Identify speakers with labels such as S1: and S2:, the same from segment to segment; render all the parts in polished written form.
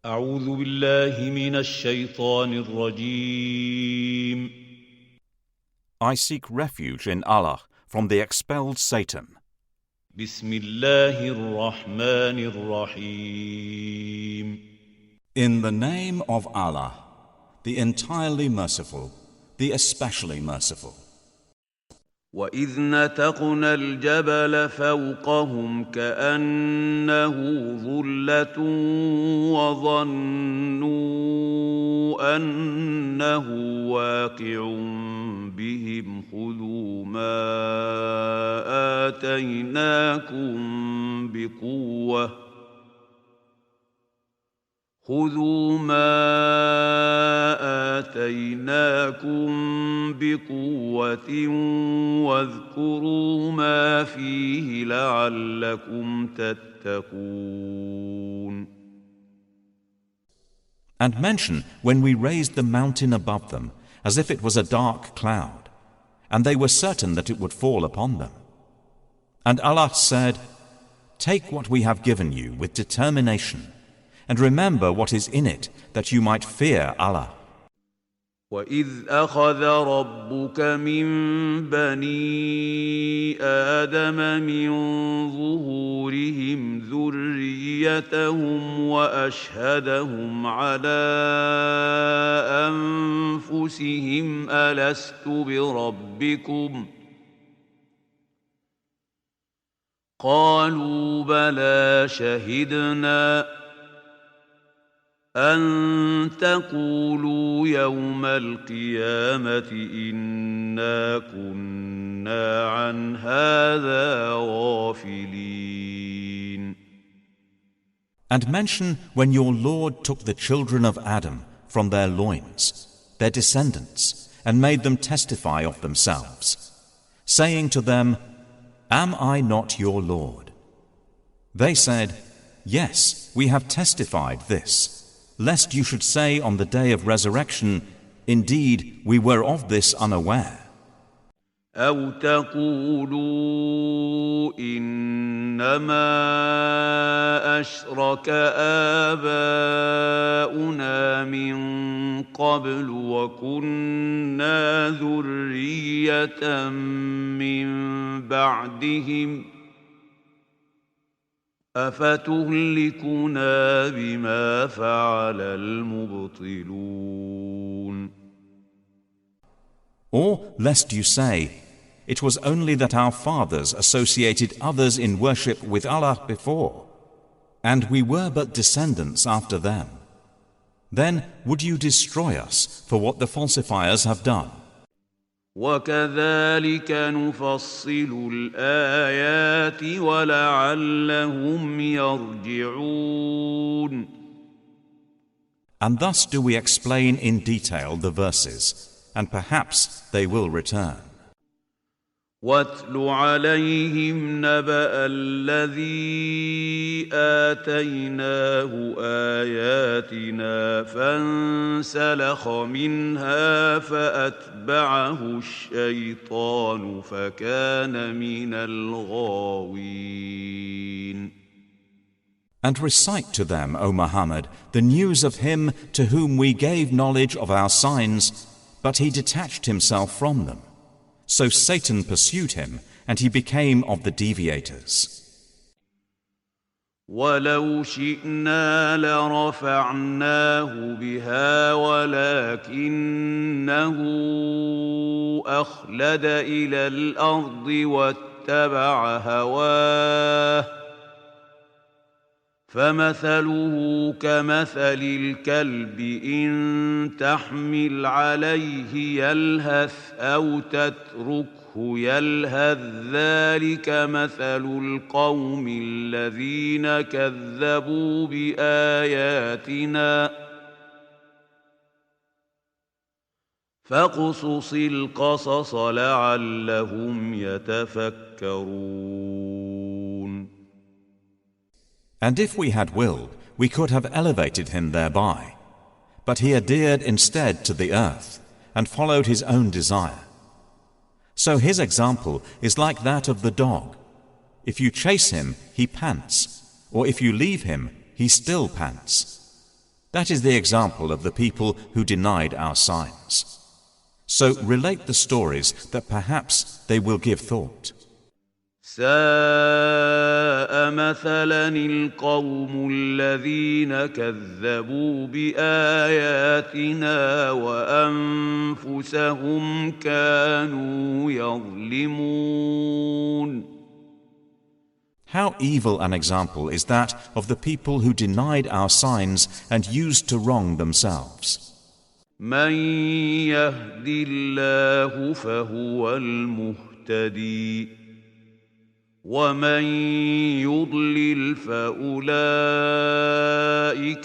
S1: أعوذ بالله من الشيطان الرجيم.
S2: I seek refuge in Allah from the expelled Satan.
S1: بسم الله الرحمن الرحيم.
S2: In the name of Allah, the entirely merciful, the especially merciful.
S3: وَإِذْ نَتَقْنَا الْجَبَلَ فَوْقَهُمْ كَأَنَّهُ ظُلَّةٌ وَظَنُّوا أَنَّهُ واقع بِهِمْ خُذُوا ما آتيناكم بقوة واذكروا ما فيه لعلكم تتقون.
S2: And mention when we raised the mountain above them as if it was a dark cloud, and they were certain that it would fall upon them. And Allah said, "Take what we have given you with determination, and remember what is in it, that you might fear Allah."
S3: وَإِذْ أَخَذَ رَبُّكَ مِنْ بَنِي آدَمَ مِنْ ظُهُورِهِمْ ذُرِّيَّتَهُمْ وَأَشْهَدَهُمْ عَلَى أَنفُسِهِمْ أَلَسْتُ بِرَبِّكُمْ ۖ قَالُوا بَلَى شَهِدْنَا أَن تَقُولُوا يَوْمَ الْقِيَامَةِ إِنَّا كُنَّا عَنْ هَذَا غَافِلِينَ.
S2: And mention when your Lord took the children of Adam from their loins, their descendants, and made them testify of themselves, saying to them, "Am I not your Lord?" They said, "Yes, we have testified this, lest you should say on the day of resurrection, indeed, we were of this unaware."
S3: أَوْ تَقُولُوا إِنَّمَا أَشْرَكَ آبَاؤُنَا مِن قَبْلُ وَكُنَّا ذُرِّيَّةً مِّن بَعْدِهِمْ أَفَتُهْلِكُنَا بِمَا فَعَلَ الْمُبْطِلُونَ.
S2: Or lest you say, "It was only that our fathers associated others in worship with Allah before, and we were but descendants after them. Then would you destroy us for what the falsifiers have done?"
S3: وَكَذَلِكَ نُفَصِّلُ الْآيَاتِ وَلَعَلَّهُمْ يَرْجِعُونَ.
S2: And thus do we explain in detail the verses, and perhaps they will return.
S3: وَاتْلُ عَلَيْهِمْ نَبَأَ الَّذِي آتَيْنَاهُ آيَاتِنَا فَانسَلَخَ مِنْهَا فَأَتْبَعَهُ الشَّيْطَانُ فَكَانَ مِنَ الْغَاوِينَ.
S2: And recite to them, O Muhammad, the news of him to whom we gave knowledge of our signs, but he detached himself from them. So Satan pursued him, and he became of the deviators.
S3: وَلَوْ شِئْنَا لَرَفَعْنَاهُ بِهَا وَلَكِنَّهُ أَخْلَدَ إِلَى الْأَرْضِ وَاتَّبَعَ هَوَاهُ فَمَثَلُهُ كَمَثَلِ الْكَلْبِ إِن تَحْمِلْ عَلَيْهِ يَلْهَثْ أَوْ تَتْرُكْهُ يَلْهَثْ ذَلِكَ مَثَلُ الْقَوْمِ الَّذِينَ كَذَّبُوا بِآيَاتِنَا فَاقْصُصِ الْقَصَصَ لَعَلَّهُمْ يَتَفَكَّرُونَ.
S2: And if we had willed, we could have elevated him thereby. But he adhered instead to the earth, and followed his own desire. So his example is like that of the dog. If you chase him, he pants, or if you leave him, he still pants. That is the example of the people who denied our signs. So relate the stories that perhaps they will give thought.
S3: ساء مثلا القوم الذين كذبوا بآياتنا وأنفسهم كانوا يظلمون.
S2: How evil an example is that of the people who denied our signs and used to wrong themselves.
S3: من يهد الله فهو المهتدي ومن يضلل فأولئك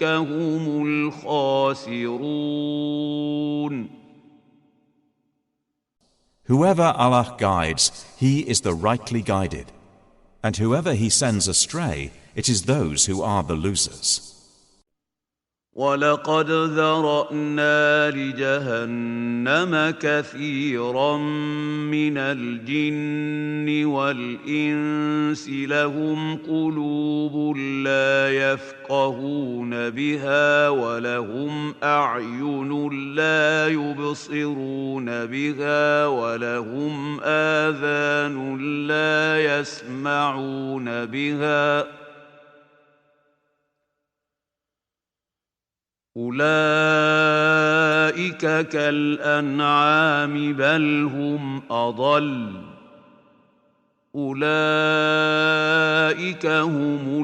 S3: هم الخاسرون.
S2: Whoever Allah guides, he is the rightly guided, and whoever he sends astray, it is those who are the losers.
S3: ولقد ذرأنا لجهنم كثيرا من الجن والإنس لهم قلوب لا يفقهون بها ولهم أعين لا يبصرون بها ولهم آذان لا يسمعون بها أولئك كالأنعام بل هم أضل أولئك هم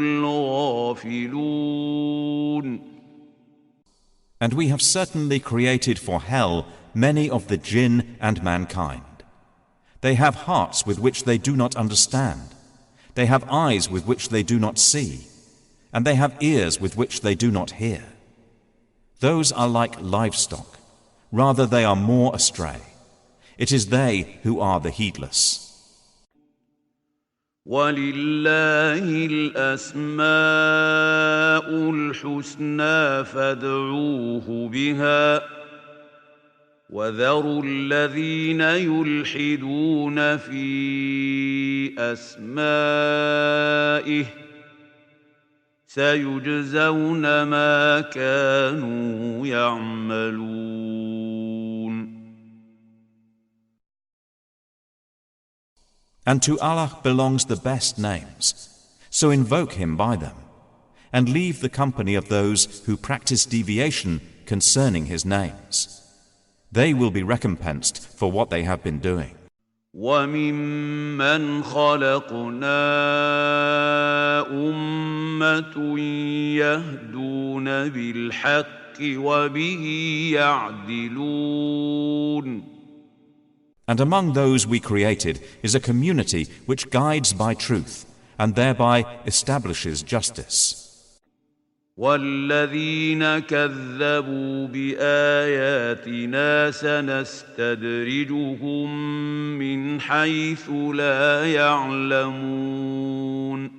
S3: الغافلون.
S2: And we have certainly created for hell many of the jinn and mankind. They have hearts with which they do not understand. They have eyes with which they do not see. And they have ears with which they do not hear. Those are like livestock, rather they are more astray. It is they who are the heedless.
S3: وَلِلَّهِ الْأَسْمَاءُ الْحُسْنَى فَادْعُوهُ بِهَا وَذَرُوا الَّذِينَ يُلْحِدُونَ فِي أَسْمَائِهِ سيجزون ما كانوا يعملون.
S2: And to Allah belongs the best names, so invoke Him by them, and leave the company of those who practice deviation concerning His names. They will be recompensed for what they have been doing.
S3: وَمِمَّنْ خَلَقْنَا أُمَّةٌ يَهْدُونَ بِالْحَقِّ وَبِهِ يَعْدِلُونَ.
S2: And among those we created is a community which guides by truth and thereby establishes justice.
S3: وَالَّذِينَ كَذَّبُوا بِآيَاتِنَا سَنَسْتَدْرِجُهُم مِّنْ حَيْثُ لَا يَعْلَمُونَ.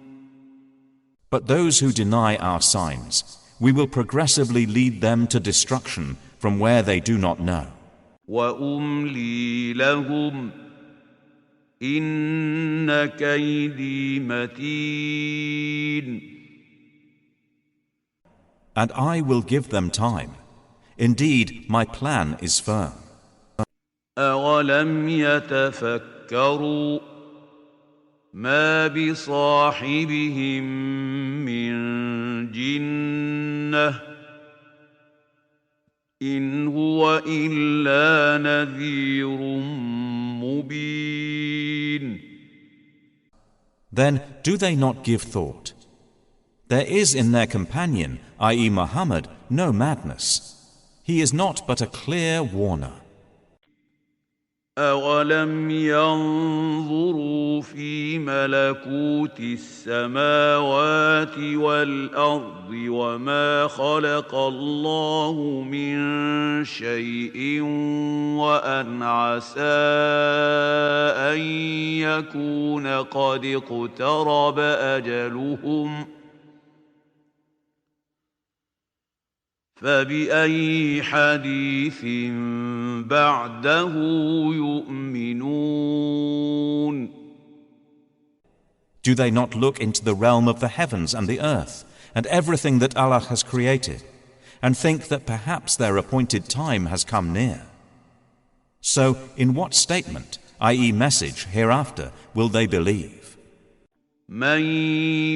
S2: But those who deny our signs, we will progressively lead them to destruction from where they do not know.
S3: وَأُمْلِي لَهُمْ إِنَّ كَيْدِي مَتِينٌ.
S2: And I will give them time. Indeed, my plan is firm.
S3: أَوَلَمْ يَتَفَكَّرُوا مَا بِصَاحِبِهِم مِّن جِنَّةٍ إِنْ هُوَ إِلَّا نَذِيرٌ مُبِينٌ.
S2: Then do they not give thought? There is in their companion, i.e. Muhammad, no madness. He is not but a clear warner.
S3: أَوَلَمْ يَنظُرُوا فِي مَلَكُوتِ السَّمَاوَاتِ وَالْأَرْضِ وَمَا خَلَقَ اللَّهُ مِن شَيْءٍ وَأَنْ عَسَىٰ أَن يَكُونَ قَدِ اقْتَرَبَ أَجَلُهُمْ فَبِأَيِّ حَدِيثٍ بَعْدَهُ يُؤْمِنُونَ.
S2: Do they not look into the realm of the heavens and the earth, and everything that Allah has created, and think that perhaps their appointed time has come near. So, in what statement, i.e. message, hereafter will they believe?
S3: من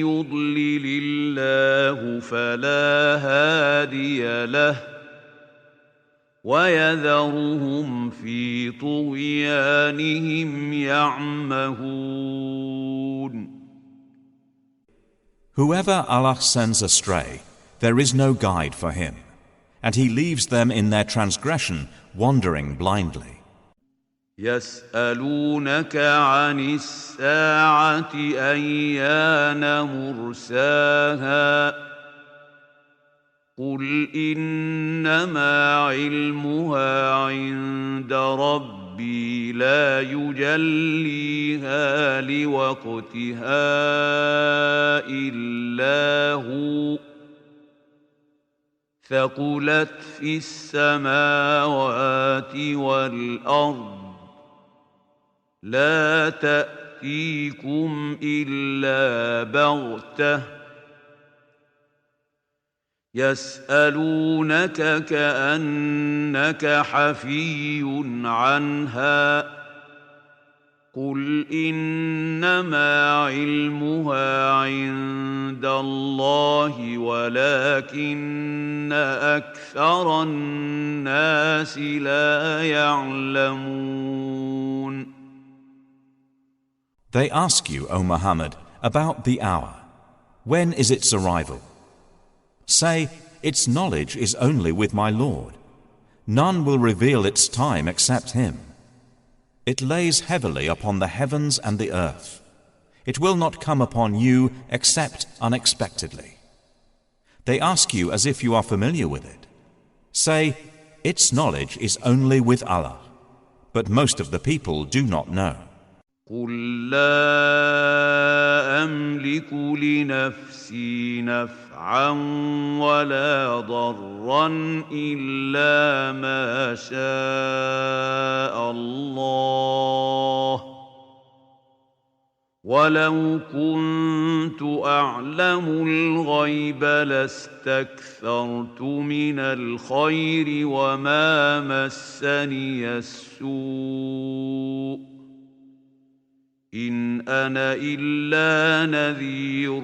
S3: يضلل الله فلا هادي له ويذرهم في طغيانهم يعمهون.
S2: Whoever Allah sends astray, there is no guide for him, and He leaves them in their transgression, wandering blindly.
S3: يسألونك عن الساعة أيان مرساها قل إنما علمها عند ربي لا يجليها لوقتها إلا هو ثقلت في السماوات والأرض لا تأتيكم إلا بغتة يسألونك كأنك حفي عنها قل إنما علمها عند الله ولكن أكثر الناس لا يعلمون.
S2: They ask you, O Muhammad, about the hour. When is its arrival? Say, its knowledge is only with my Lord. None will reveal its time except Him. It lays heavily upon the heavens and the earth. It will not come upon you except unexpectedly. They ask you as if you are familiar with it. Say, its knowledge is only with Allah, but most of the people do not know.
S3: قل لا أملك لنفسي نفعا ولا ضرا إلا ما شاء الله ولو كنت أعلم الغيب لاستكثرت من الخير وما مسني السوء إن أنا إلا نذير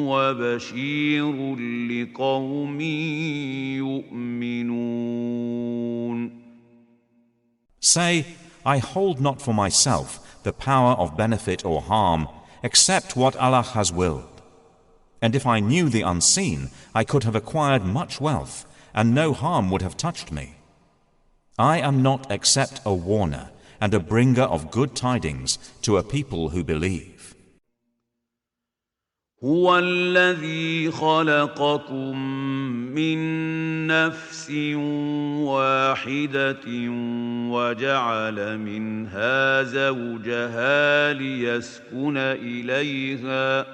S3: وبشير لقوم يؤمنون.
S2: Say, I hold not for myself the power of benefit or harm except what Allah has willed. And if I knew the unseen, I could have acquired much wealth, and no harm would have touched me. I am not except a warner and a bringer of good tidings to a people who believe.
S3: هو الذي خلقكم من نفس واحدة وجعل منها زوجها ليسكن إليها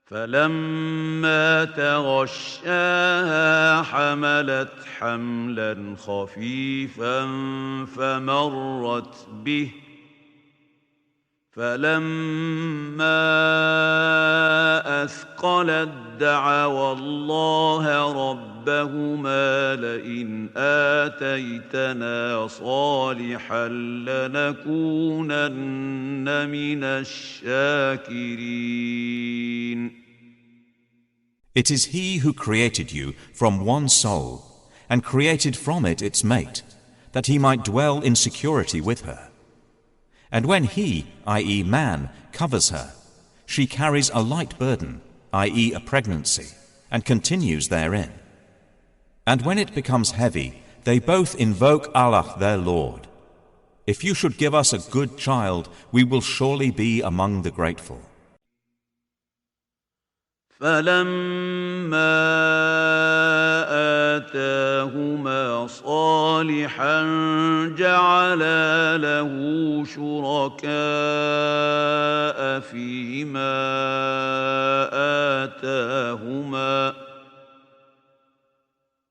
S3: فلما تغشاها حملت حملا خفيفا فمرت به فلما أثقلت دعوا الله ربهما لئن آتيتنا صالحا لنكونن من الشاكرين.
S2: It is He who created you from one soul and created from it its mate, that He might dwell in security with her. And when He, i.e. man, covers her, she carries a light burden, i.e. a pregnancy, and continues therein. And when it becomes heavy, they both invoke Allah their Lord. If you should give us a good child, we will surely be among the grateful.
S3: فلما آتاهما صالحا جعلا له شركاء فيما آتاهما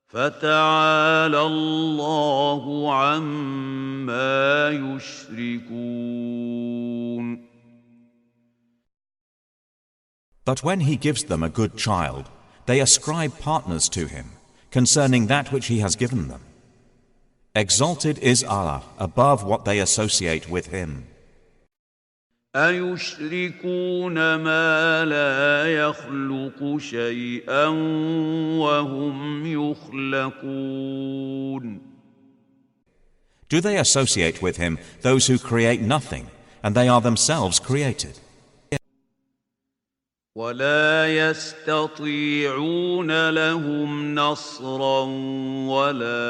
S3: فتعالى الله عما يشركون.
S2: But when He gives them a good child, they ascribe partners to him concerning that which he has given them. Exalted is Allah above what they associate with him.
S3: أَيُشْرِكُونَ مَا لَا يَخْلُقُ شَيْئًا وَهُمْ يُخْلَقُونَ
S2: Do they associate with him those who create nothing, and they are themselves created?
S3: وَلَا يَسْتَطِيعُونَ لَهُمْ نَصْرًا وَلَا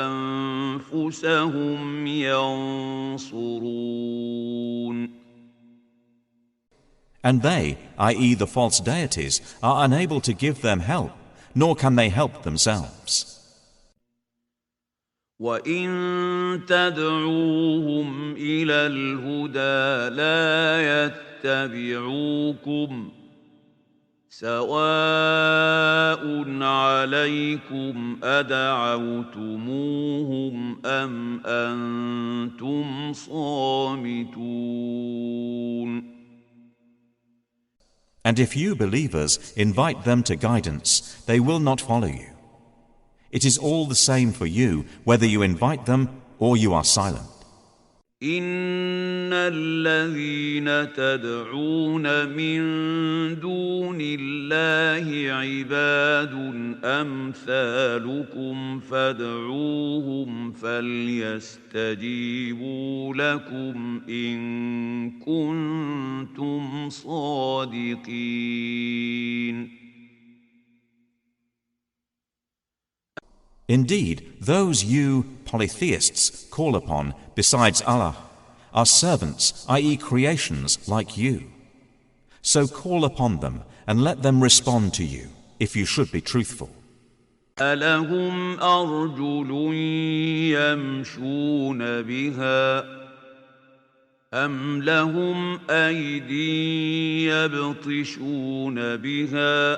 S3: أَنفُسَهُمْ يَنصُرُونَ
S2: And they, i.e. the false deities, are unable to give them help, nor can they help themselves.
S3: وَإِن تَدْعُوهُمْ إِلَى الْهُدَى لَا يَتَّبِعُوكُمْ سَوَاءٌ عَلَيْكُمْ أَدَعَوْتُمُوهُمْ أَمْ أَنْتُمْ صَامِتُونَ
S2: And if you believers invite them to guidance, they will not follow you. It is all the same for you whether you invite them or you are silent.
S3: إِنَّ الَّذِينَ تَدْعُونَ مِن دُونِ اللَّهِ عِبَادٌ أَمْثَالُكُمْ فَادْعُوهُمْ فَلْيَسْتَجِيبُوا لَكُمْ إِن كُنتُمْ صَادِقِينَ
S2: Indeed, those you, polytheists, call upon besides Allah are servants, i.e. creations like you. So call upon them and let them respond to you, if you should be truthful.
S3: أَلَهُمْ أَرْجُلٌ يَمْشُونَ بِهَا أَمْ لَهُمْ أَيْدٍ يَبْطِشُونَ بِهَا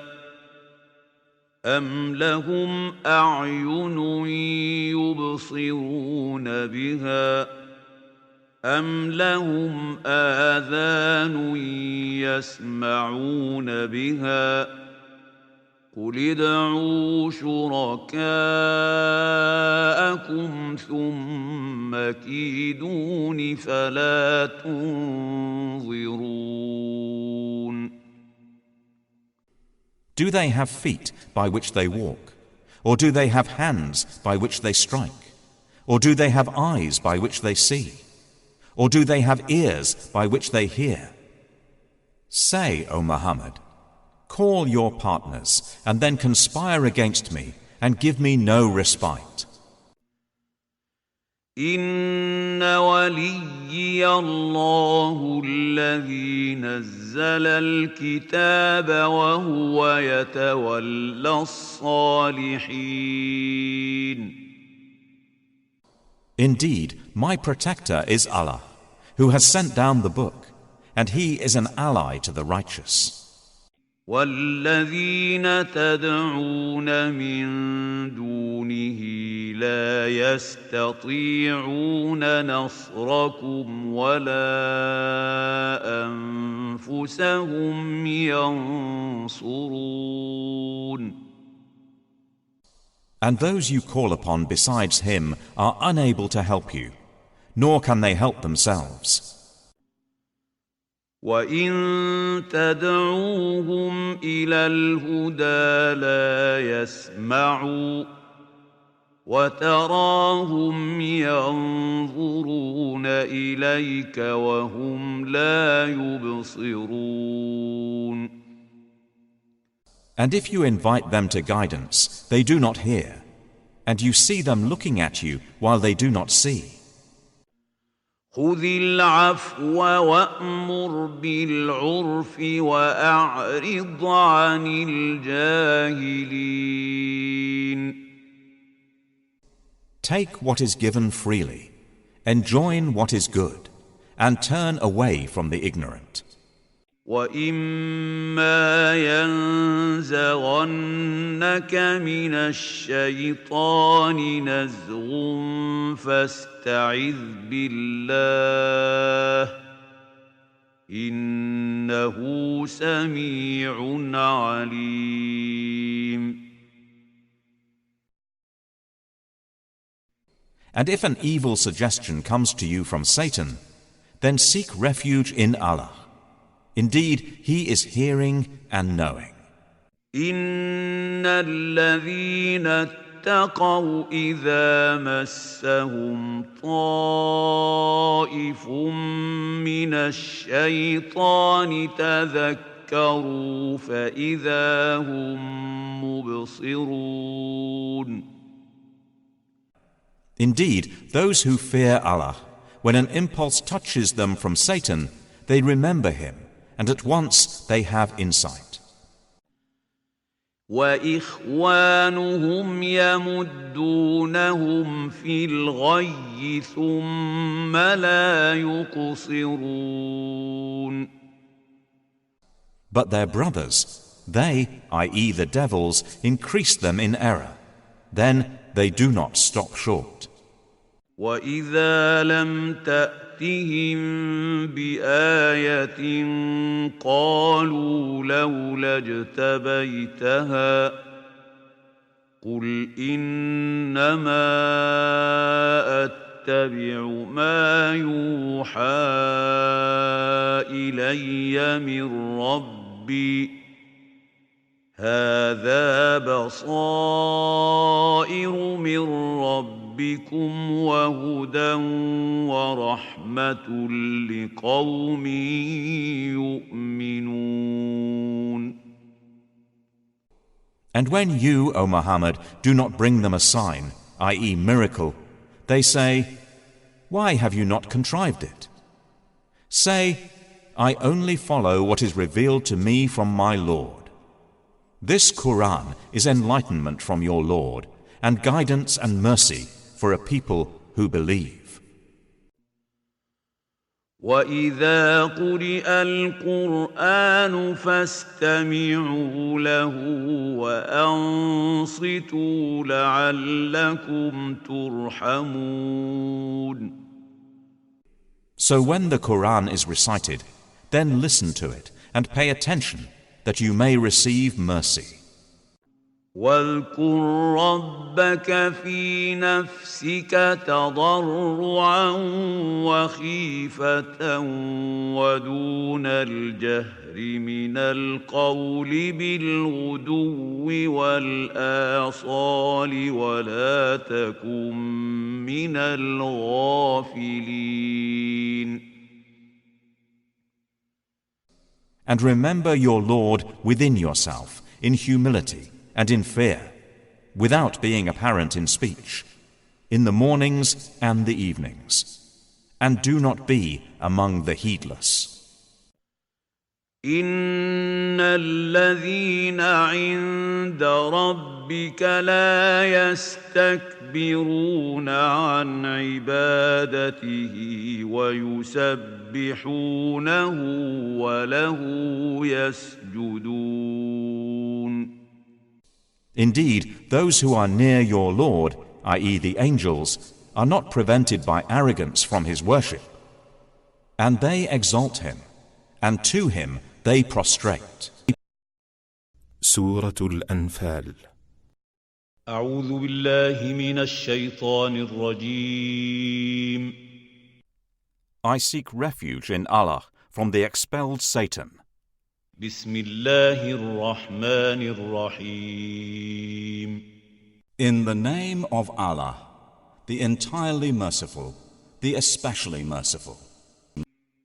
S3: أَمْ لَهُمْ أَعْيُنٌ يُبْصِرُونَ بِهَا أَمْ لَهُمْ آذَانٌ يَسْمَعُونَ بِهَا قُلِ ادْعُوا شُرَكَاءَكُمْ ثُمَّ كِيدُونِ فَلَا تُنظِرُونَ
S2: Do they have feet by which they walk? Or do they have hands by which they strike? Or do they have eyes by which they see? Or do they have ears by which they hear? Say, O Muhammad, call your partners and then conspire against me and give me no respite.
S3: إِنَّ وَلِيِّيَ اللَّهُ الَّذِي نَزَّلَ الْكِتَابَ وَهُوَ يَتَوَلَّى الصَّالِحِينَ
S2: Indeed, my protector is Allah, who has sent down the book, and he is an ally to the righteous.
S3: وَالَّذِينَ تَدْعُونَ مِن دُونِهِ لَا يَسْتَطِيعُونَ نَصْرَكُمْ وَلَا أَنفُسَهُمْ يَنصُرُونَ
S2: And those you call upon besides him are unable to help you, nor can they help themselves.
S3: وَإِن تَدْعُوهُمْ إِلَى الْهُدَى لَا يَسْمَعُوا وَتَرَاهُمْ يَنظُرُونَ إِلَيْكَ وَهُمْ لَا يُبْصِرُونَ
S2: And if you invite them to guidance, they do not hear, and you see them looking at you while they do not see.
S3: خُذِ الْعَفْوَ وَأْمُرْ بِالْعُرْفِ وَأَعْرِضْ عَنِ الْجَاهِلِينَ
S2: Take what is given freely, enjoin what is good, and turn away from the ignorant.
S3: وَإِمَّا يَنزَغَنَّكَ مِنَ الشَّيْطَانِ نَزْغٌ فَاسْتَعِذْ بِاللَّهِ إنه سميع عليم.
S2: And if an evil suggestion comes to you from Satan, then seek refuge in Allah. Indeed, He is hearing and knowing.
S3: إن الذين اتقوا إذا مسهم طائف من الشيطان تذكروا فإذا هم مبصرون.
S2: Indeed, those who fear Allah, when an impulse touches them from Satan, they remember Him, and at once they have insight.
S3: وإخوانهم يمدونهم في الغي ثم لا يقصرون.
S2: But their brothers, they, i.e. the devils, increase them in error. Then they do not stop short.
S3: وإذا لم تأتهم بآية قالوا لولا اجتبيتها قل إنما أتبع ما يوحى إلي من ربي هذا بصائر من ربكم وهدى ورحمة لقوم يؤمنون.
S2: And when you, O Muhammad, do not bring them a sign, i.e. miracle, they say, why have you not contrived it? Say, I only follow what is revealed to me from my Lord. This Quran is enlightenment from your Lord, and guidance and mercy for a people who believe.
S3: وَإِذَا قُرِئَ الْقُرْآنُ فَاسْتَمِعُوا لَهُ وَأَنصِتُوا لَعَلَّكُمْ تُرْحَمُونَ.
S2: So when the Quran is recited, then listen to it and pay attention, that you may receive mercy.
S3: واذكر ربك في نفسك تضرعا وخيفة ودون الجهر من القول بالغدو والآصال ولا تكن من الغافلين.
S2: And remember your Lord within yourself, in humility and in fear, without being apparent in speech, in the mornings and the evenings. And do not be among the heedless.
S3: إن الذين عند ربك لا يستكبرون عن عبادته ويسبحونه وله يسجدون.
S2: Indeed, those who are near your Lord, i.e. the angels, are not prevented by arrogance from His worship. And they exalt Him, and to Him they prostrate.
S4: سورة الأنفال.
S1: أعوذ بالله من الشيطان الرجيم.
S2: I seek refuge in Allah from the expelled Satan.
S1: بسم الله الرحمن الرحيم.
S2: In the name of Allah, the entirely merciful, the especially merciful.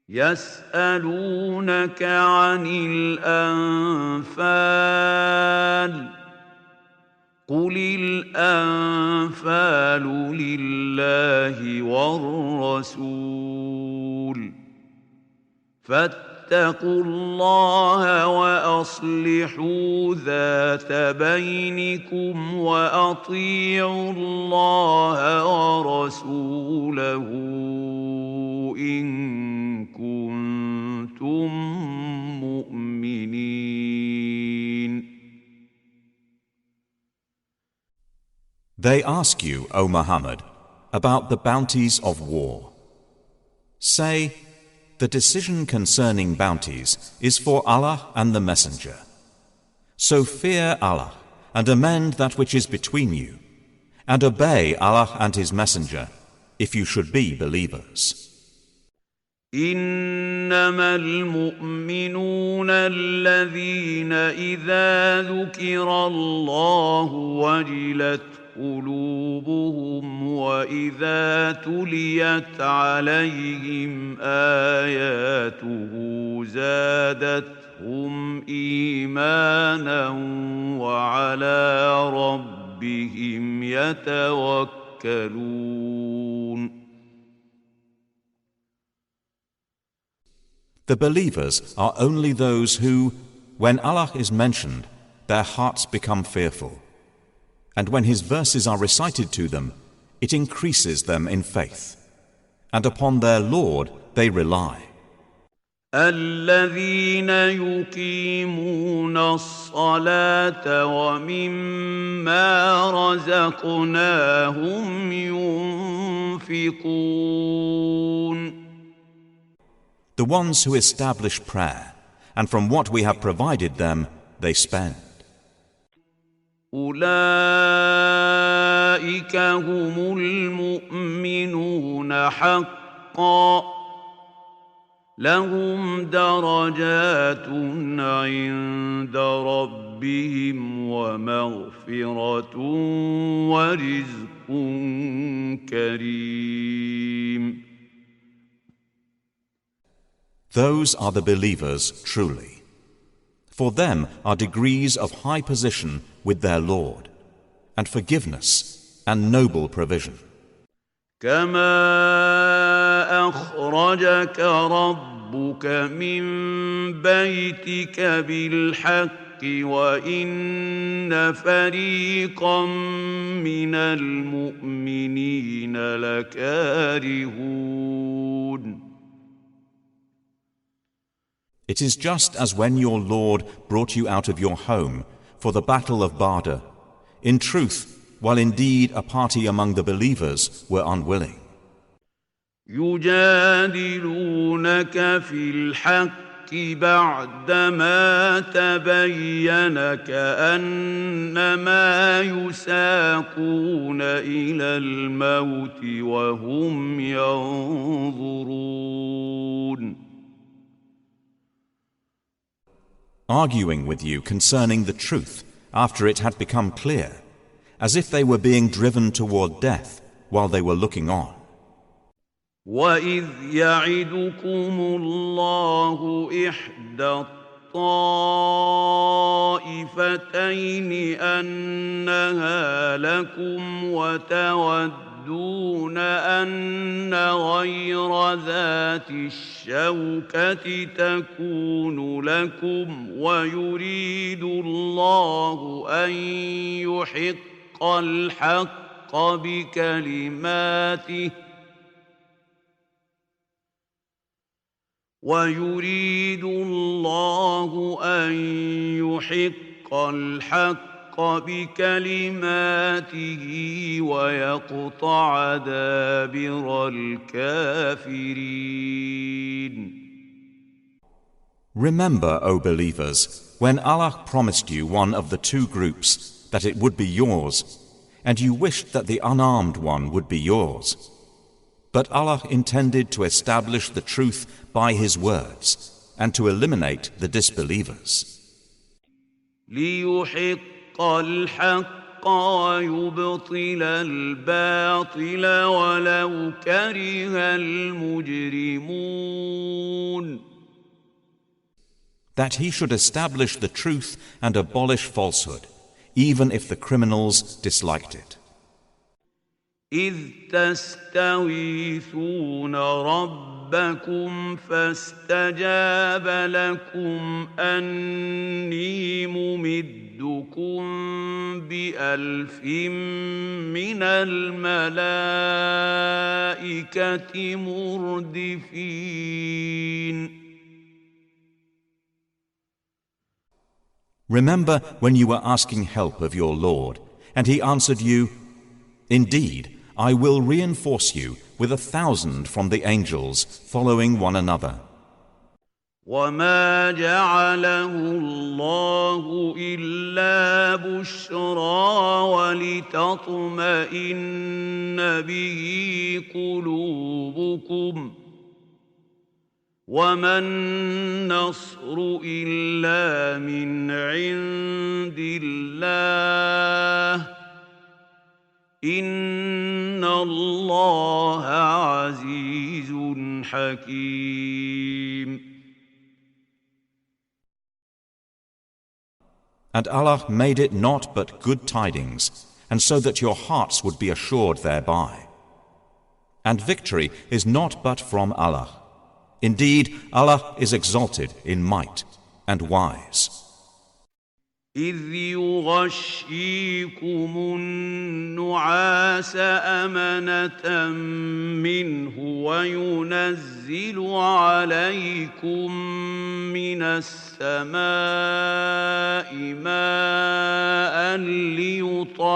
S3: يسألونك عن الأنفال قل الأنفال لله والرسول فاتقوا الله وأصلحوا ذات بينكم وأطيعوا الله ورسوله إن كنتم مؤمنين.
S2: They ask you, O Muhammad, about the bounties of war. Say, The decision concerning bounties is for Allah and the Messenger. So fear Allah and amend that which is between you, and obey Allah and His Messenger if you should be believers.
S3: إنما المؤمنون الذين إذا ذكر الله وجلت قلوبهم وإذا تليت عليهم آياته زادتهم إيمانا وعلى ربهم يتوكلون.
S2: The believers are only those who, when Allah is mentioned, their hearts become fearful. And when His verses are recited to them, it increases them in faith. And upon their Lord they rely.
S3: الذين يقيمون الصلاة ومما رزقناهم ينفقون.
S2: The ones who establish prayer, and from what we have provided them, they spend.
S3: أولئك هم المؤمنون حقا لهم درجات عند ربهم ومغفرة ورزق كريم.
S2: Those are the believers truly. For them are degrees of high position with their Lord, and forgiveness and noble provision.
S3: كما أخرجك ربك من بيتك بالحق وإن فريقا من المؤمنين لكارهون.
S2: It is just as when your Lord brought you out of your home for the battle of Badr. In truth, while indeed a party among the believers were unwilling.
S3: يجادلونك في الحق بعدما تبين كأنما يساقون إلى الموت وهم ينظرون.
S2: Arguing with you concerning the truth after it had become clear, as if they were being driven toward death while they were looking on.
S3: وَإِذْ يَعِدُكُمُ اللَّهُ إِحْدَى الطَّائِفَتَيْنِ أَنَّهَا لَكُمْ وَتَوَدُّونَ أَنَّ غَيْرَ ذَاتِ الشَّوْكَةِ تَكُونُ لَكُمْ وَيُرِيدُ اللَّهُ أَن يُحِقَّ الْحَقَّ بِكَلِمَاتِهِ وَيُرِيدُ اللَّهُ أَن يُحِقَّ الْحَقَّ بِكَلِمَاتِهِ وَيَقْطَعَ دَابِرَ الْكَافِرِينَ.
S2: Remember, O believers, when Allah promised you one of the two groups that it would be yours, and you wished that the unarmed one would be yours. But Allah intended to establish the truth by His words and to eliminate the disbelievers.
S3: لِيُحِقَّ الْحَقَّ وَيُبْطِلَ الْبَاطِلَ وَلَوْ كَرِهَ الْمُجْرِمُونَ.
S2: That He should establish the truth and abolish falsehood, even if the criminals disliked it.
S3: إِذْ تَسْتَغِيثُونَ رَبَّكُمْ فَاسْتَجَابَ لَكُمْ أَنِّي مُمِدُّكُمْ بِأَلْفٍ مِّنَ الْمَلَائِكَةِ مُرْدِفِينَ.
S2: Remember when you were asking help of your Lord, and He answered you, "Indeed, I will reinforce you with 1,000 from the angels following one another.
S3: وما جعله الله إلا بشرى ولتطمئن به قلوبكم وما النصر إلا من عند الله إن الله عزيز حكيم.
S2: And Allah made it not but good tidings, and so that your hearts would be assured thereby. And victory is not but from Allah. Indeed, Allah is exalted in might and wise.
S3: إذ يغشيكم النعاس أمنة منه وينزل عليكم من السماء ماء ليطهركم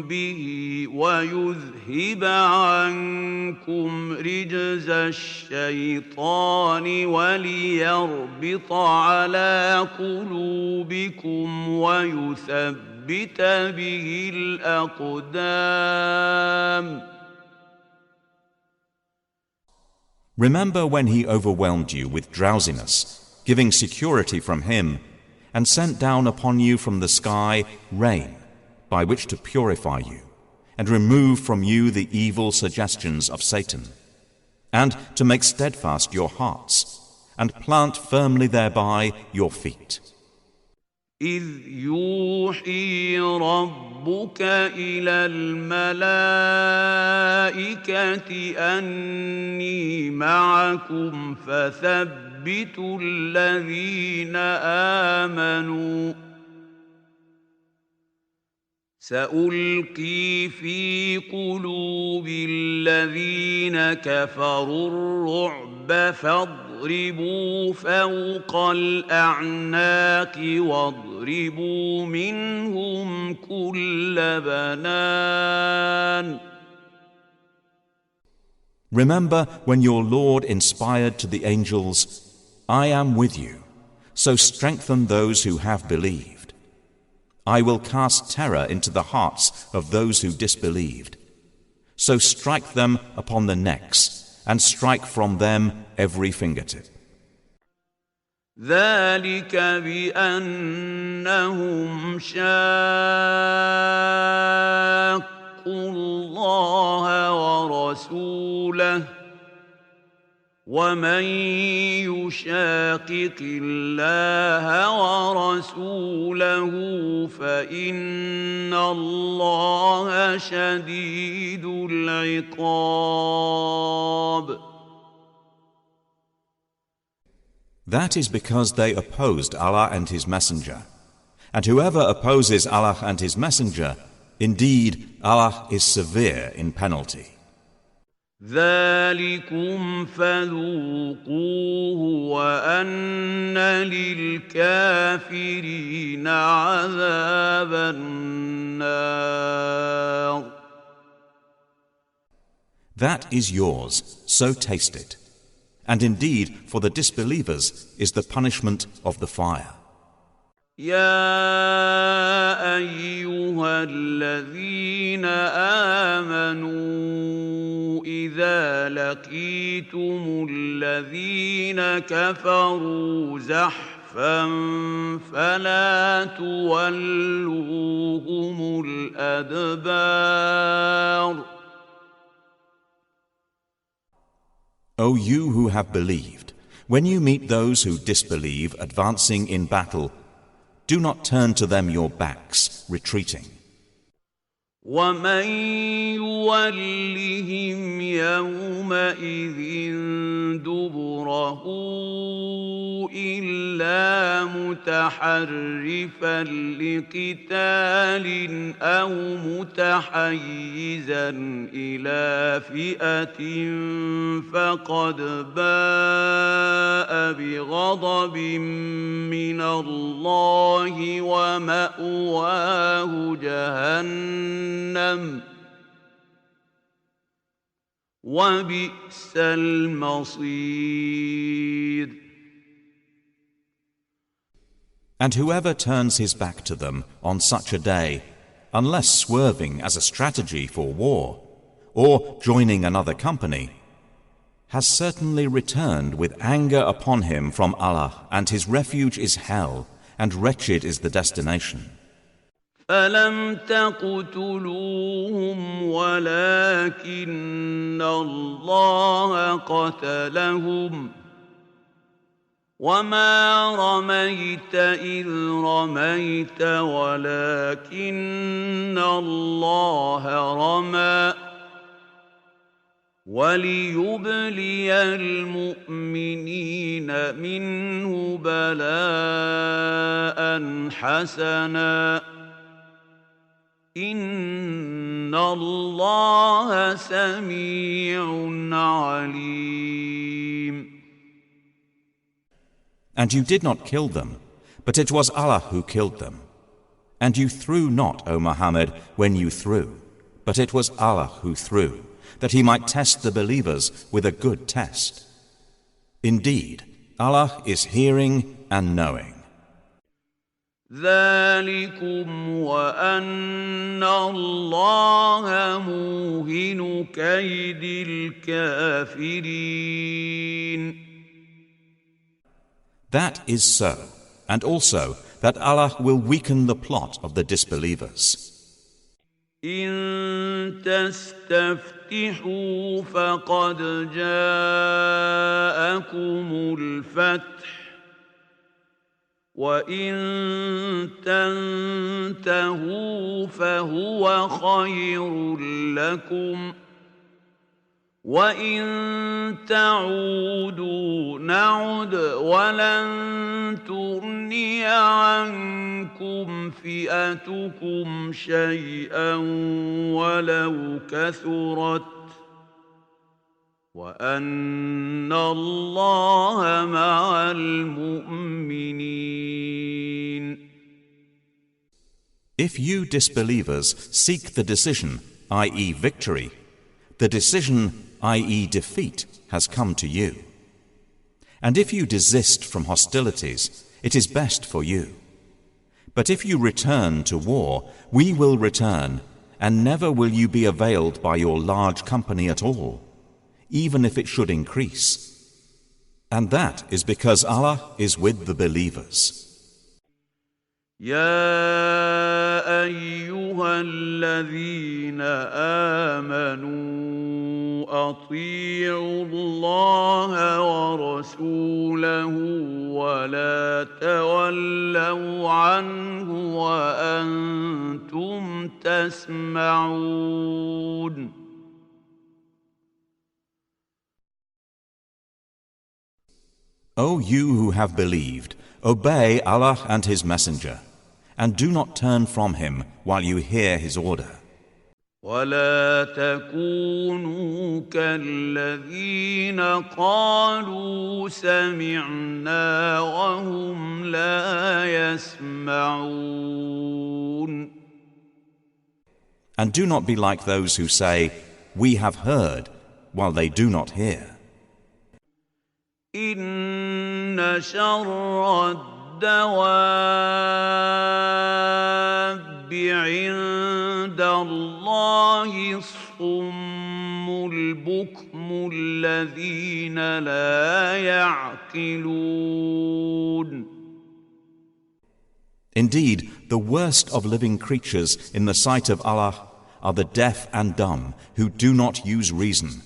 S3: به ويذهب عنكم رجز الشيطان وليربط على قلوبكم ويثبت به الأقدام.
S2: Remember when he overwhelmed you with drowsiness, giving security from him, and sent down upon you from the sky rain, by which to purify you, and remove from you the evil suggestions of Satan, and to make steadfast your hearts, and plant firmly thereby your feet.
S3: إذ يوحي ربك إلى الملائكة أني معكم فثبتوا الذين آمنوا سألقي في قلوب الذين كفروا الرعب فاضربوا فوق الأعناق واضربوا منهم كل بنان.
S2: Remember when your Lord inspired to the angels, I am with you, so strengthen those who have believed. I will cast terror into the hearts of those who disbelieved. So strike them upon the necks, and strike from them every fingertip.
S3: ذلك بأنهم شاقوا الله ورسوله ومن يشاقق الله ورسوله فإن الله شديد العقاب.
S2: That is because they opposed Allah and His Messenger. And whoever opposes Allah and His Messenger, indeed Allah is severe in penalty.
S3: ذلكم فذوقوه وأن للكافرين عذاب النار.
S2: That is yours, so taste it. And indeed, for the disbelievers is the punishment of the fire.
S3: يا أيها الذين آمنوا إذا لقيتم الذين كفروا زحفا فلا تولوهم الأدبار.
S2: O you who have believed, when you meet those who disbelieve advancing in battle, do not turn to them your backs, retreating.
S3: ومن يولهم يومئذ دبره إلا متحرفا لقتال أو متحيزا إلى فئة فقد باء بغضب من الله ومأواه جهنم وبئس المصير.
S2: And whoever turns his back to them on such a day, unless swerving as a strategy for war, or joining another company, has certainly returned with anger upon him from Allah, and his refuge is hell, and wretched is the destination.
S3: فلم تقتلوهم ولكن الله قتلهم وما رميت إذ رميت ولكن الله رمى وليبلي المؤمنين منه بلاء حسنا إن الله سميع عليم.
S2: And you did not kill them, but it was Allah who killed them. And you threw not, O Muhammad, when you threw, but it was Allah who threw, that he might test the believers with a good test. Indeed, Allah is hearing and knowing.
S3: ذلكم وأن الله موهن كيد الكافرين.
S2: That is so, and also that Allah will weaken the plot of the disbelievers.
S3: إن تستفتحوا فقد جاءكم الفتح وإن تنتهوا فهو خير لكم وإن تعودوا نعد ولن تغني عنكم فئتكم شيئا ولو كثرت وأن الله مع المؤمنين.
S2: If you disbelievers seek the decision, i.e. victory, the decision, i.e. defeat, has come to you. And if you desist from hostilities, it is best for you. But if you return to war, we will return, and never will you be availed by your large company at all, even if it should increase. And that is because Allah is with the believers.
S3: يا أيها الذين آمنوا أطيعوا الله ورسوله ولا تولوا عنه وأنتم تسمعون.
S2: O you who have believed, obey Allah and His Messenger, and do not turn from him while you hear his order.
S3: ولا تكونوا كالذين قالوا سمعنا وهم لا يسمعون.
S2: And do not be like those who say, we have heard, while they do not hear.
S3: إن شر الدواب عند الله الصم البكم الذين لا يعقلون.
S2: Indeed, the worst of living creatures in the sight of Allah are the deaf and dumb who do not use reason,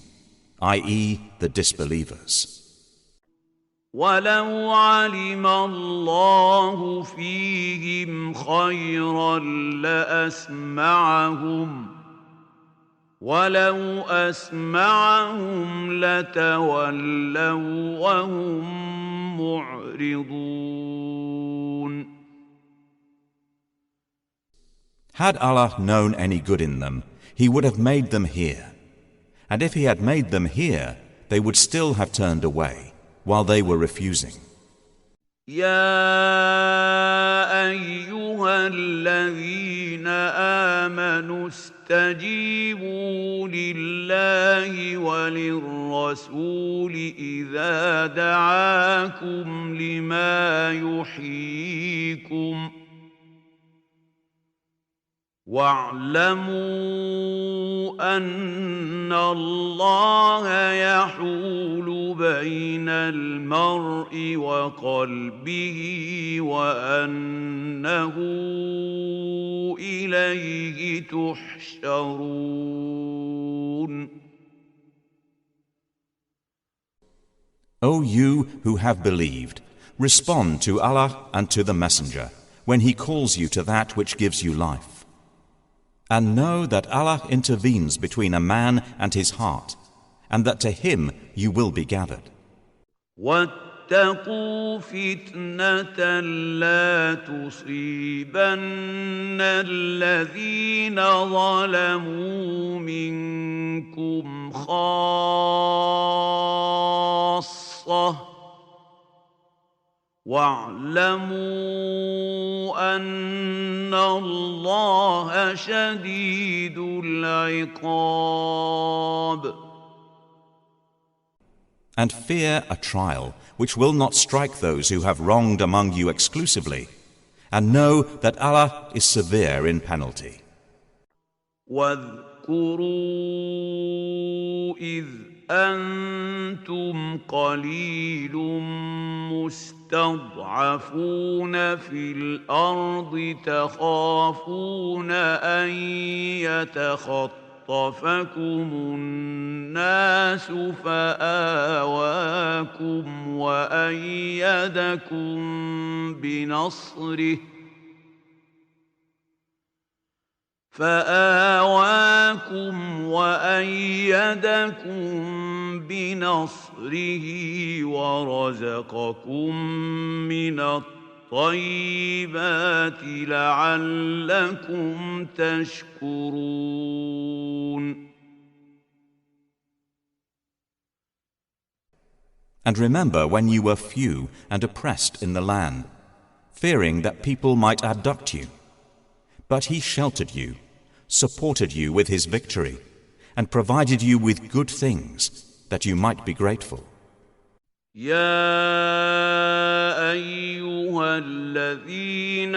S2: i.e. the disbelievers.
S3: ولو علم الله فيهم خيرا لأسمعهم ولو أسمعهم لتولوا وهم معرضون.
S2: Had Allah known any good in them, He would have made them hear. And if He had made them hear, they would still have turned away, while they were refusing.
S3: يا أيها الذين آمنوا استجيبوا لله وللرسول إذا دعاكم لما يحييكم واعلموا أن الله يحول بين المرء وقلبه وأنه إليه تحشرون.
S2: O you who have believed, respond to Allah and to the Messenger when He calls you to that which gives you life. And know that Allah intervenes between a man and his heart, and that to Him you will be gathered.
S3: واتقوا فتنة لا تصيبن الذين ظلموا منكم خاصة واعلموا أن الله شديد العقاب.
S2: And fear a trial which will not strike those who have wronged among you exclusively, and know that Allah is severe in penalty.
S3: واذكروا إذ أنتم قليل مستضعفون في الأرض تخافون أن يتخطفكم الناس فآواكم وأيدكم بنصره ورزقكم من الطيبات لعلكم تشكرون.
S2: And remember when you were few and oppressed in the land, fearing that people might abduct you. But He sheltered you, supported you with His victory, and provided you with good things, that you might be grateful.
S3: يا أيها الذين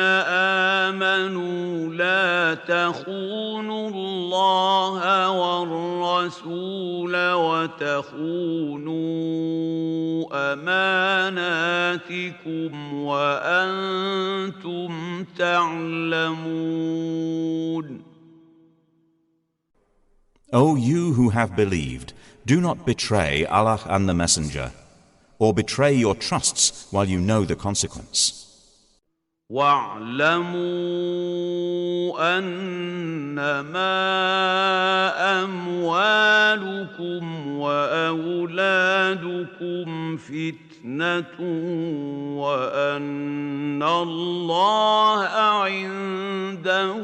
S3: آمنوا لا تخونوا الله والرسول وتخونوا أماناتكم وأنتم تعلمون.
S2: O you who have believed, do not betray Allah and the Messenger, or betray your trusts while you know the consequence.
S3: واعلموا أنما أموالكم وأولادكم فتنة وأن الله عنده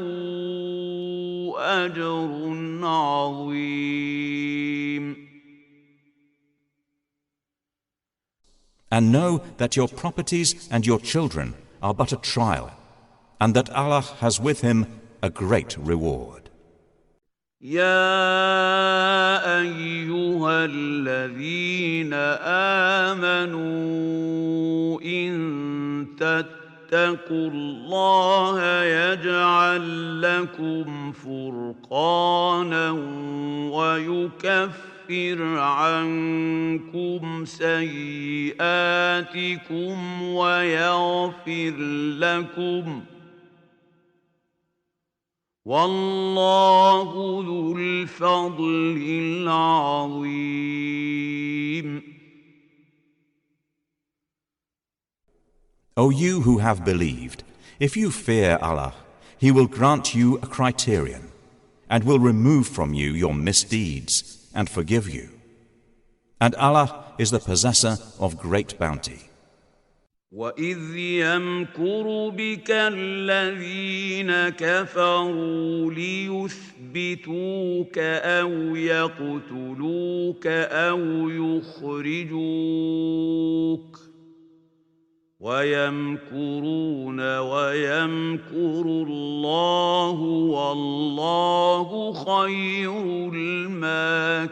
S3: أجر عظيم.
S2: And know that your properties and your children are but a trial, and that Allah has with Him a great reward.
S3: يا أيها الذين آمنوا إن تتقوا الله يجعل لكم فرقانا ويكفر عنكم سيئاتكم ويغفر لكم والله ذو الفضل العظيم.
S2: O you who have believed, if you fear Allah, He will grant you a criterion, and will remove from you your misdeeds, and forgive you. And Allah is the possessor of great bounty.
S3: وَإِذْ يَمْكُرُ بِكَ الَّذِينَ كَفَرُوا لِيُثْبِتُوكَ أَوْ يَقْتُلُوكَ أَوْ يُخْرِجُوكَ وَيَمْكُرُونَ وَيَمْكُرُ اللَّهُ وَاللَّهُ خَيْرُ الْمَاكِرِينَ.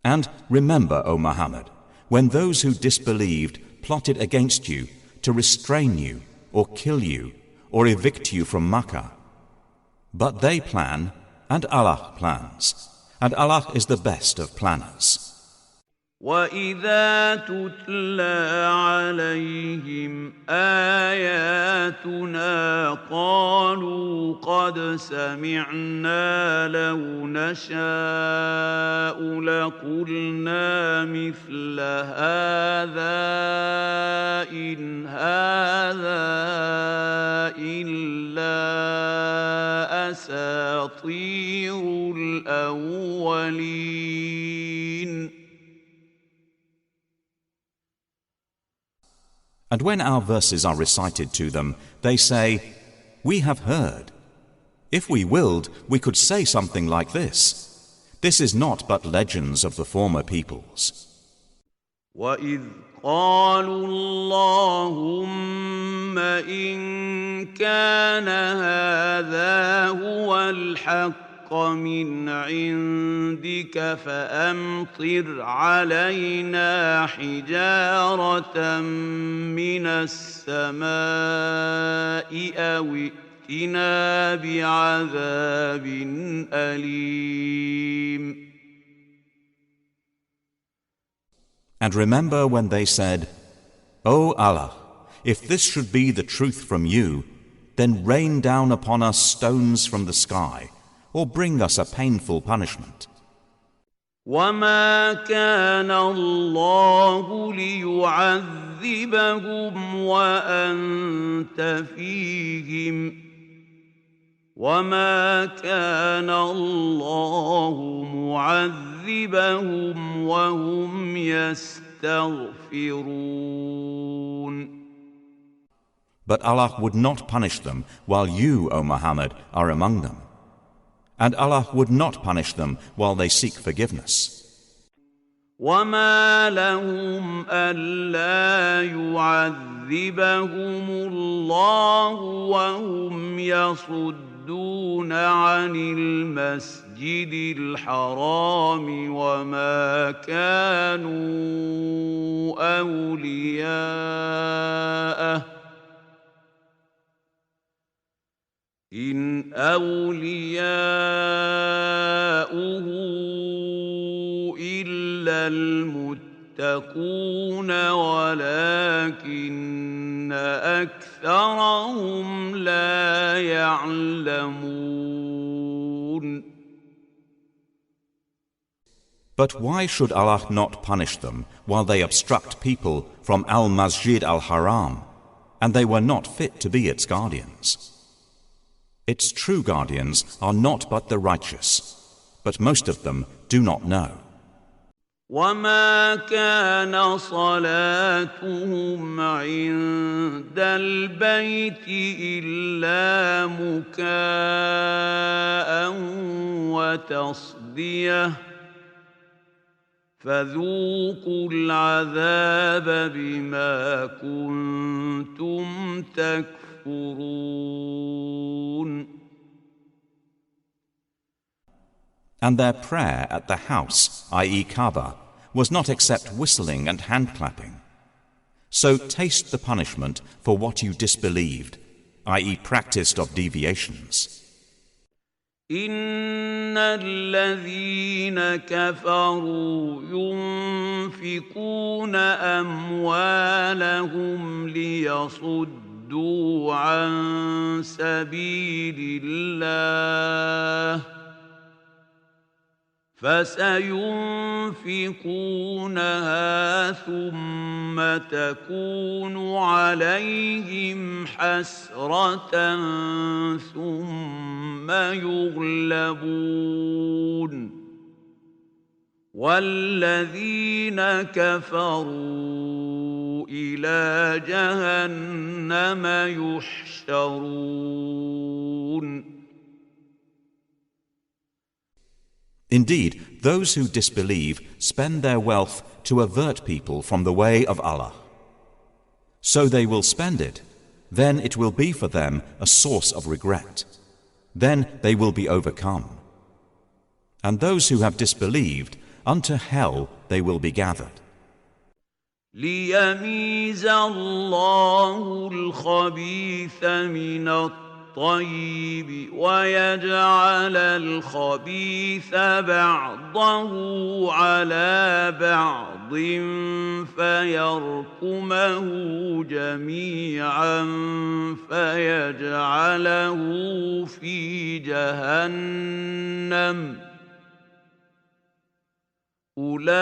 S2: And remember, O Muhammad, when those who disbelieved plotted against you to restrain you or kill you or evict you from Makkah. But they plan, and Allah plans, and Allah is the best of planners.
S3: وَإِذَا تُتْلَى عَلَيْهِمْ آيَاتُنَا قَالُوا قَدْ سَمِعْنَا لَوْ نَشَاءُ لَقُلْنَا مِثْلَ هَذَا إِنْ هَذَا إِلَّا أَسَاطِيرُ الْأَوَّلِينَ.
S2: And when our verses are recited to them, they say, "We have heard. If we willed, we could say something like this. This is not but legends of the former peoples."
S3: وَإِذْ قَالُوا اللَّهُمَّ إِن كَانَ هَذَا هُوَ الْحَقَّ مِنْ عِندِكَ فَأَمْطِرْ عَلَيْنَا حِجَارَةً مِّنَ السَّمَاءِ أَوْ ائْتِنَا بِعَذَابٍ أَلِيمٍ.
S2: And remember when they said, "O Allah, if this should be the truth from you, then rain down upon us stones from the sky, or bring us a painful punishment."
S3: وَمَا كَانَ اللَّهُ لِيُعَذِّبَهُمْ وَأَنْتَ فِيهِمْ وَمَا كَانَ اللَّهُ مُعَذِّبَهُمْ وَهُمْ يَسْتَغْفِرُونَ.
S2: But Allah would not punish them while you, O Muhammad, are among them. And Allah would not punish them while they seek forgiveness.
S3: وَمَا لَهُمْ أَلَّا يُعَذِّبَهُمُ اللَّهُ وَهُمْ يَصُدُّونَ عَنِ الْمَسْجِدِ الْحَرَامِ وَمَا كَانُوا أَوْلِيَاءَهُ إِنْ أَوْلِيَاؤُهُ إِلَّا الْمُتَّقُونَ وَلَكِنَّ أَكْثَرَهُمْ لَا يَعْلَمُونَ.
S2: But why should Allah not punish them while they obstruct people from Al-Masjid al-Haram, and they were not fit to be its guardians? Its true guardians are not but the righteous, but most of them do not know.
S3: وَمَا كَانَ صَلَاتُهُمْ عِندَ الْبَيْتِ إِلَّا مُكَاءً وَتَصْدِيَةً فَذُوقُوا الْعَذَابَ بِمَا كُنتُمْ تَكْفُرُونَ.
S2: And their prayer at the house, i.e. Kaaba, was not except whistling and hand-clapping. So taste the punishment for what you disbelieved, i.e. practiced of deviations.
S3: إِنَّ الَّذِينَ كَفَرُوا يُنْفِقُونَ أَمْوَالَهُمْ لِيَصُدُّوا عَنْ سَبِيلِ اللَّهِ فَسَيُنْفِقُونَهَا ثُمَّ تَكُونُ عَلَيْهِمْ حَسْرَةً ثُمَّ يُغْلَبُونَ والذين كفروا إلى جهنم يحشرون.
S2: Indeed, those who disbelieve spend their wealth to avert people from the way of Allah. So they will spend it, then it will be for them a source of regret. Then they will be overcome. And those who have disbelieved, unto hell they will be gathered.
S3: ليميز الله الخبيث من الطيب ويجعل الخبيث بعضه على بعض فيركمه جميعا فيجعله في جهنم أولئك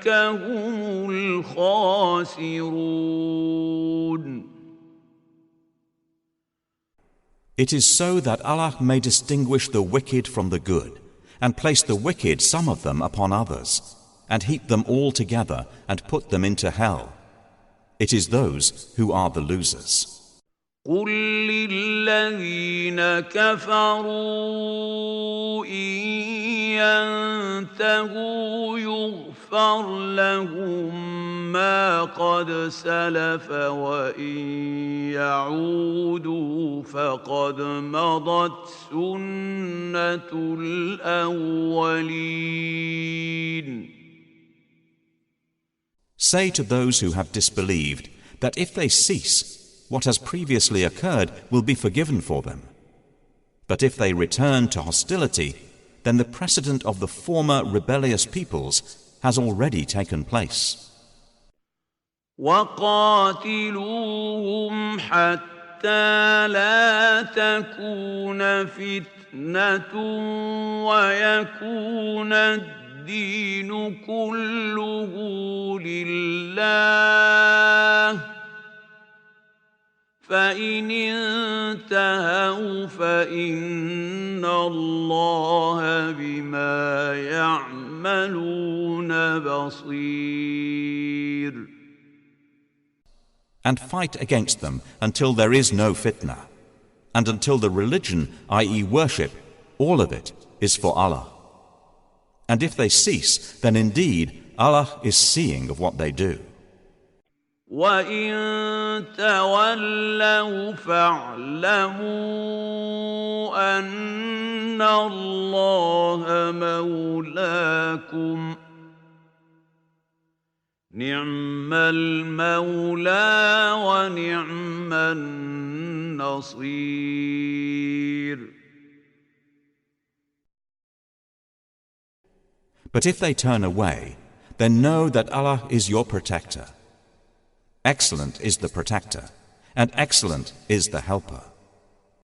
S3: هم الخاسرون.
S2: It is so that Allah may distinguish the wicked from the good, and place the wicked, some of them, upon others, and heap them all together and put them into hell. It is those who are the losers.
S3: قل للذين كفروا إن ينتهوا يغفر لهم ما قد سلف وإن يعودوا فقد مضت سنة الأولين.
S2: Say to those who have disbelieved that if they cease, what has previously occurred will be forgiven for them. But if they return to hostility, then the precedent of the former rebellious peoples has already taken place.
S3: وَقَاتِلُوهُمْ حَتَّى لَا تَكُونَ فِتْنَةٌ وَيَكُونَ الدِّينُ كُلُّهُ لِلَّهِ فإن انتهوا فإن الله بما يعملون بصير.
S2: And fight against them until there is no fitna, and until the religion, i.e. worship, all of it is for Allah. And if they cease, then indeed Allah is seeing of what they do.
S3: وَإِن تَوَلَّوْا فَاعْلَمُوا أَنَّ اللَّهَ مَوْلَاكُمْ نِعْمَ الْمَوْلَى وَنِعْمَ النَّصِيرُ.
S2: But if they turn away, then know that Allah is your protector. Excellent is the protector, and excellent is the helper.